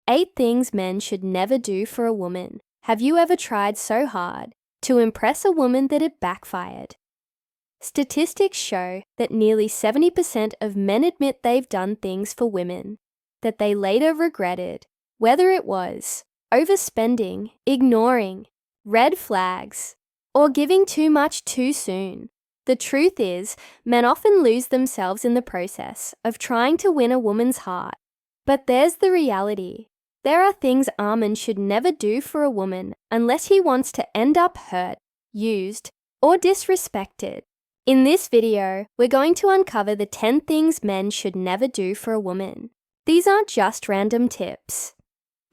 8 things men should never do for a woman. Have you ever tried so hard to impress a woman that it backfired? Statistics show that nearly 70% of men admit they've done things for women that they later regretted, whether it was overspending, ignoring, red flags, or giving too much too soon. The truth is, men often lose themselves in the process of trying to win a woman's heart. But there's the reality. There are things a man should never do for a woman unless he wants to end up hurt, used, or disrespected. In this video, we're going to uncover the 10 things men should never do for a woman. These aren't just random tips.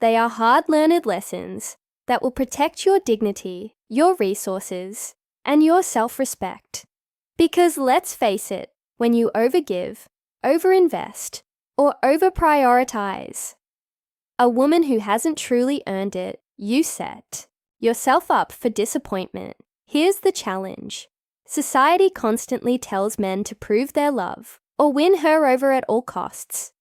They are hard-learned lessons that will protect your dignity, your resources, and your self-respect. Because let's face it, when you overgive, overinvest, or over-prioritize a woman who hasn't truly earned it, you set yourself up for disappointment. Here's the challenge. Society constantly tells men to prove their love or win her over at all costs.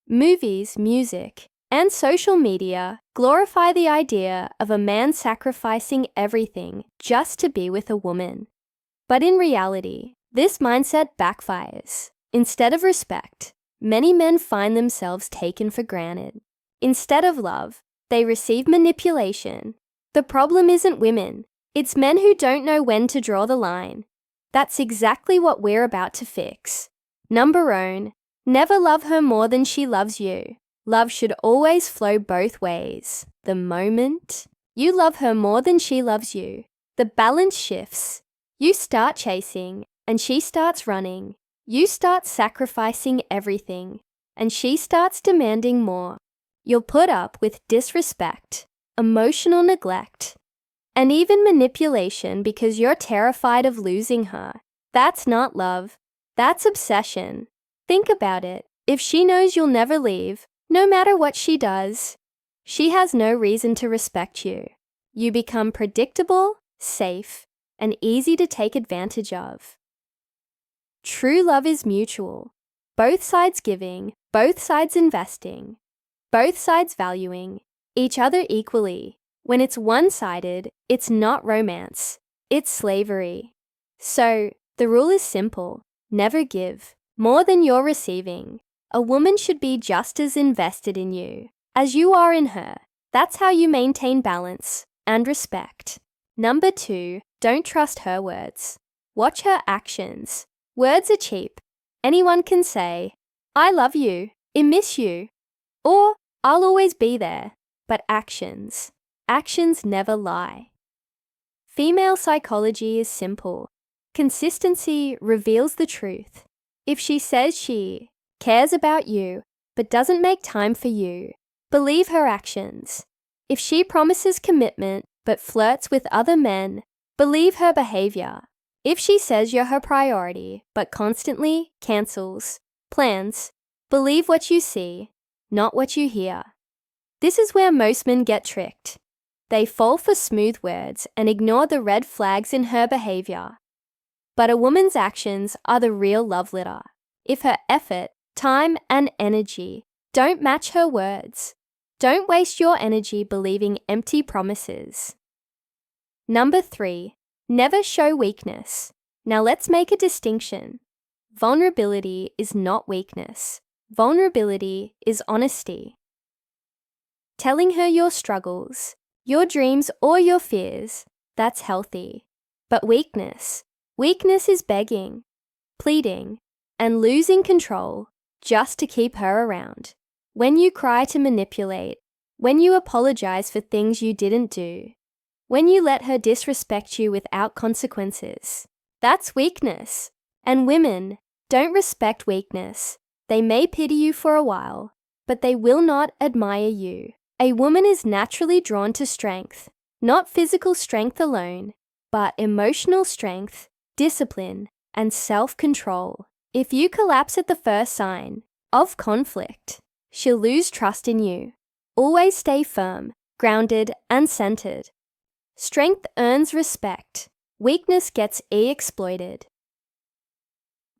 Movies, music, and social media glorify the idea of a man sacrificing everything just to be with a woman. But in reality, this mindset backfires. Instead of respect, many men find themselves taken for granted. Instead of love, they receive manipulation. The problem isn't women, it's men who don't know when to draw the line. That's exactly what we're about to fix. Number 1, never love her more than she loves you. Love should always flow both ways. The moment you love her more than she loves you, the balance shifts. You start chasing, and she starts running. You start sacrificing everything, and she starts demanding more. You'll put up with disrespect, emotional neglect, and even manipulation because you're terrified of losing her. That's not love. That's obsession. Think about it. If she knows you'll never leave, no matter what she does, she has no reason to respect you. You become predictable, safe, and easy to take advantage of. True love is mutual. Both sides giving, both sides investing, both sides valuing each other equally. When it's one-sided, it's not romance, it's slavery. So, the rule is simple. Never give more than you're receiving. A woman should be just as invested in you as you are in her. That's how you maintain balance and respect. Number 2, don't trust her words. Watch her actions. Words are cheap. Anyone can say, "I love you," "I miss you," or "I'll always be there." But actions never lie. Female psychology is simple. Consistency reveals the truth. If she says she cares about you but doesn't make time for you, believe her actions. If she promises commitment but flirts with other men, believe her behavior. If she says you're her priority but constantly cancels plans, believe what you see, not what you hear. This is where most men get tricked. They fall for smooth words and ignore the red flags in her behavior. But a woman's actions are the real love letter. If her effort, time, and energy don't match her words, don't waste your energy believing empty promises. Number 3, never show weakness. Now let's make a distinction. Vulnerability is not weakness. Vulnerability is honesty. Telling her your struggles, your dreams, or your fears, that's healthy. But weakness is begging, pleading, and losing control just to keep her around. When you cry to manipulate, when you apologize for things you didn't do, when you let her disrespect you without consequences, that's weakness. And women don't respect weakness. They may pity you for a while, but they will not admire you. A woman is naturally drawn to strength, not physical strength alone, but emotional strength, discipline, and self-control. If you collapse at the first sign of conflict, she'll lose trust in you. Always stay firm, grounded, and centered. Strength earns respect. Weakness gets exploited.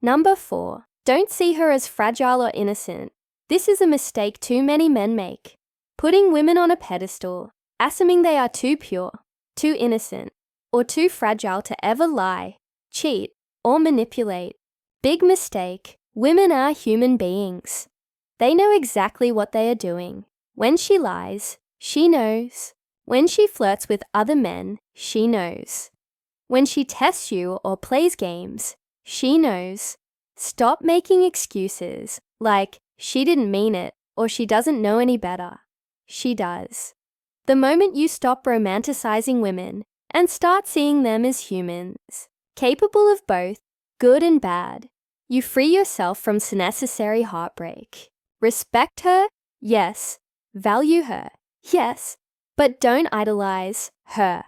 Number 4, don't see her as fragile or innocent. This is a mistake too many men make. putting women on a pedestal, assuming they are too pure, too innocent, or too fragile to ever lie, cheat, or manipulate. Big mistake. Women are human beings. They know exactly what they are doing. When she lies, she knows. When she flirts with other men, she knows. When she tests you or plays games, she knows. Stop making excuses like she didn't mean it or she doesn't know any better. She does. The moment you stop romanticizing women and start seeing them as humans, capable of both good and bad, you free yourself from unnecessary heartbreak. Respect her, yes. Value her, yes. But don't idolize her.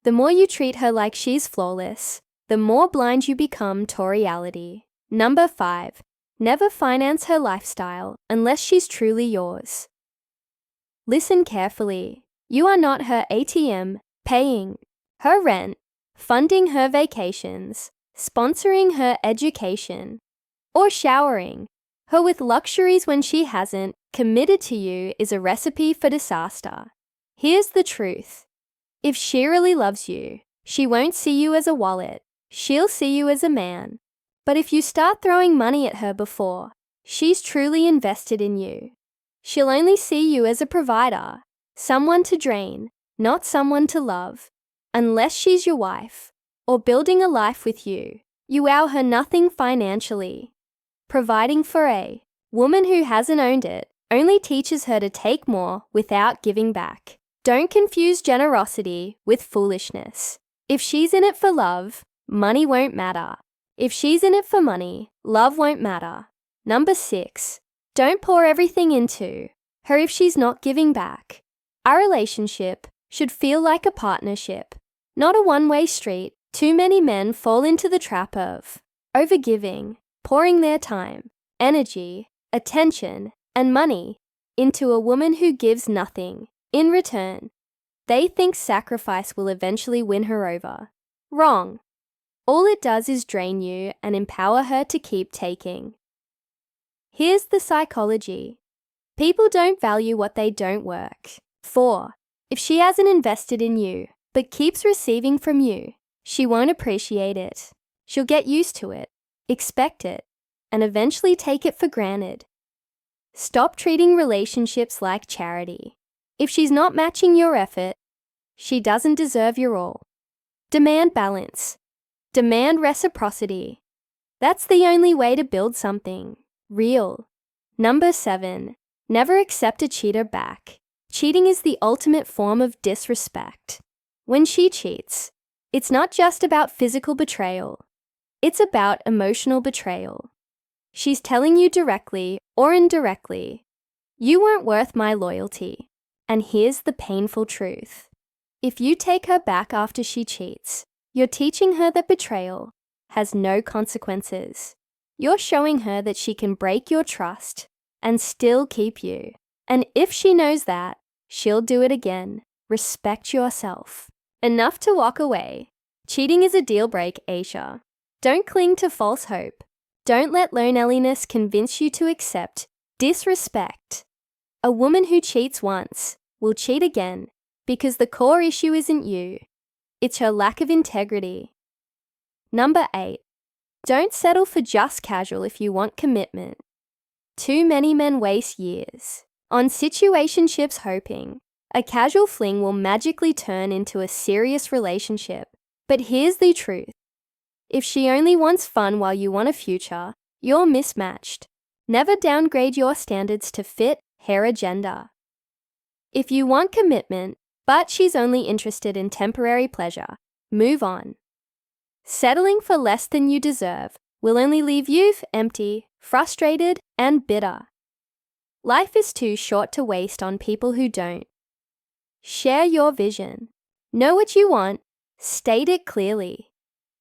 The more you treat her like she's flawless, the more blind you become to reality. Number 5. Never finance her lifestyle unless she's truly yours. Listen carefully. You are not her ATM, paying her rent, funding her vacations, sponsoring her education, or showering her with luxuries when she hasn't. Committed to you is a recipe for disaster. Here's the truth. If she really loves you, she won't see you as a wallet. She'll see you as a man. But if you start throwing money at her before she's truly invested in you, she'll only see you as a provider, someone to drain, not someone to love. Unless she's your wife or building a life with you, you owe her nothing financially. Providing for a woman who hasn't owned it only teaches her to take more without giving back. Don't confuse generosity with foolishness. If she's in it for love, money won't matter. If she's in it for money, love won't matter. Number 6. Don't pour everything into her if she's not giving back. Our relationship should feel like a partnership, not a one-way street. Too many men fall into the trap of overgiving, pouring their time, energy, attention, and money into a woman who gives nothing in return. They think sacrifice will eventually win her over. Wrong. All it does is drain you and empower her to keep taking. Here's the psychology. People don't value what they don't work for. If she hasn't invested in you, but keeps receiving from you, she won't appreciate it. She'll get used to it, expect it, and eventually take it for granted. Stop treating relationships like charity. If she's not matching your effort, she doesn't deserve your all. Demand balance. Demand reciprocity. That's the only way to build something real. Number 7. Never accept a cheater back. Cheating is the ultimate form of disrespect. When she cheats, it's not just about physical betrayal. It's about emotional betrayal. She's telling you directly or indirectly, you weren't worth my loyalty. And here's the painful truth. If you take her back after she cheats, you're teaching her that betrayal has no consequences. You're showing her that she can break your trust and still keep you. And if she knows that, she'll do it again. Respect yourself. Enough to walk away. Cheating is a deal break, Aisha. Don't cling to false hope. Don't let loneliness convince you to accept disrespect. A woman who cheats once will cheat again because the core issue isn't you. It's her lack of integrity. Number 8. Don't settle for just casual if you want commitment. Too many men waste years on situationships hoping a casual fling will magically turn into a serious relationship. But here's the truth. If she only wants fun while you want a future, you're mismatched. Never downgrade your standards to fit her agenda. If you want commitment, but she's only interested in temporary pleasure, move on. Settling for less than you deserve will only leave you empty, frustrated, and bitter. Life is too short to waste on people who don't. Share your vision. Know what you want. State it clearly.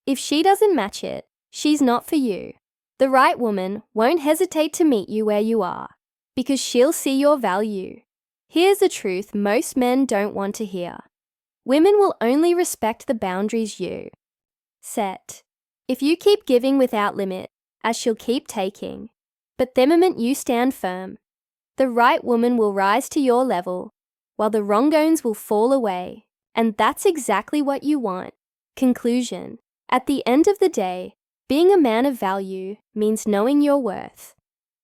If she doesn't match it, she's not for you. The right woman won't hesitate to meet you where you are, because she'll see your value. Here's a truth most men don't want to hear. Women will only respect the boundaries you set. If you keep giving without limit, as she'll keep taking, but the moment you stand firm, The right woman will rise to your level, while the wrongones will fall away. And that's exactly what you want. Conclusion. At the end of the day, being a man of value means knowing your worth.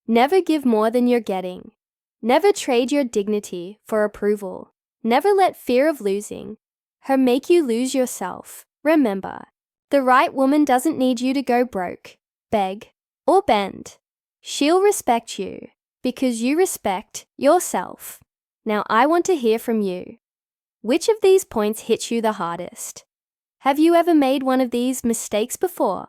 Never give more than you're getting. Never trade your dignity for approval. Never let fear of losing her make you lose yourself. Remember, the right woman doesn't need you to go broke, beg, or bend. She'll respect you because you respect yourself. Now I want to hear from you. Which of these points hit you the hardest? Have you ever made one of these mistakes before?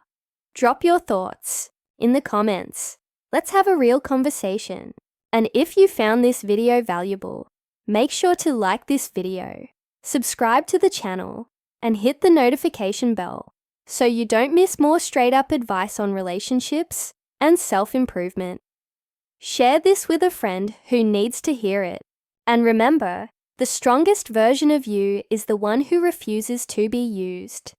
Drop your thoughts in the comments. Let's have a real conversation. And if you found this video valuable, make sure to like this video, subscribe to the channel, and hit the notification bell so you don't miss more straight-up advice on relationships and self-improvement. Share this with a friend who needs to hear it. And remember, the strongest version of you is the one who refuses to be used.